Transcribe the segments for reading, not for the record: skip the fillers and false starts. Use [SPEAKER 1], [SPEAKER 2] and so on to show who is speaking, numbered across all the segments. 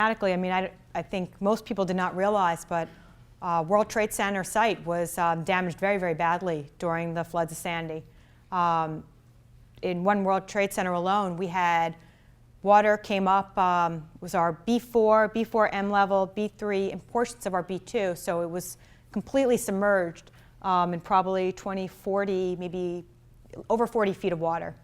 [SPEAKER 1] dramatically. I mean, I think most people did not realize, but World Trade Center site was damaged very, very badly during the floods of Sandy. In one World Trade Center alone, we had water came up, was our B4, B4M level, B3, and portions of our B2. So it was completely submerged in probably 20, 40, maybe over 40 feet of water.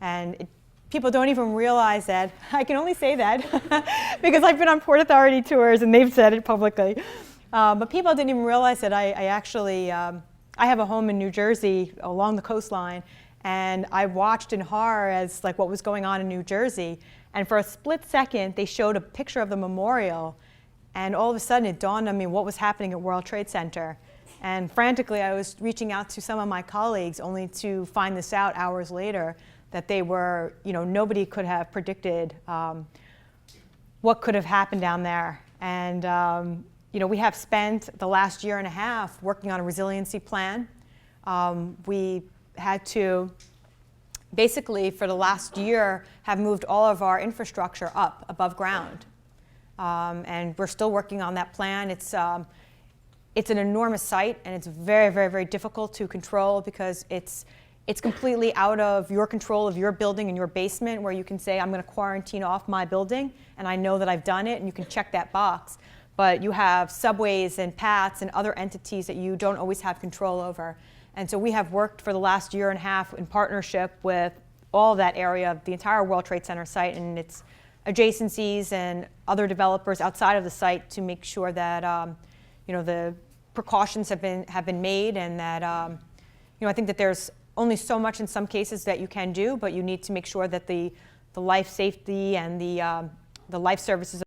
[SPEAKER 1] And people don't even realize that. I can only say that because I've been on Port Authority tours and they've said it publicly. But people didn't even realize that I actually, I have a home in New Jersey along the coastline, and I watched in horror as like what was going on in New Jersey. And for a split second, they showed a picture of the memorial, and all of a sudden it dawned on me what was happening at World Trade Center. And frantically, I was reaching out to some of my colleagues only to find this out hours later, that they were, nobody could have predicted what could have happened down there. And we have spent the last year and a half working on a resiliency plan. We had to basically, for the last year, have moved all of our infrastructure up above ground. And we're still working on that plan. It's an enormous site, and it's very, very, very difficult to control because it's completely out of your control of your building and your basement, where you can say, I'm going to quarantine off my building, and I know that I've done it, and you can check that box. But you have subways and paths and other entities that you don't always have control over. And so we have worked for the last year and a half in partnership with all of that area, the entire World Trade Center site and its adjacencies and other developers outside of the site, to make sure that the precautions have been made, and that I think that there's only so much in some cases that you can do, but you need to make sure that the life safety and the life services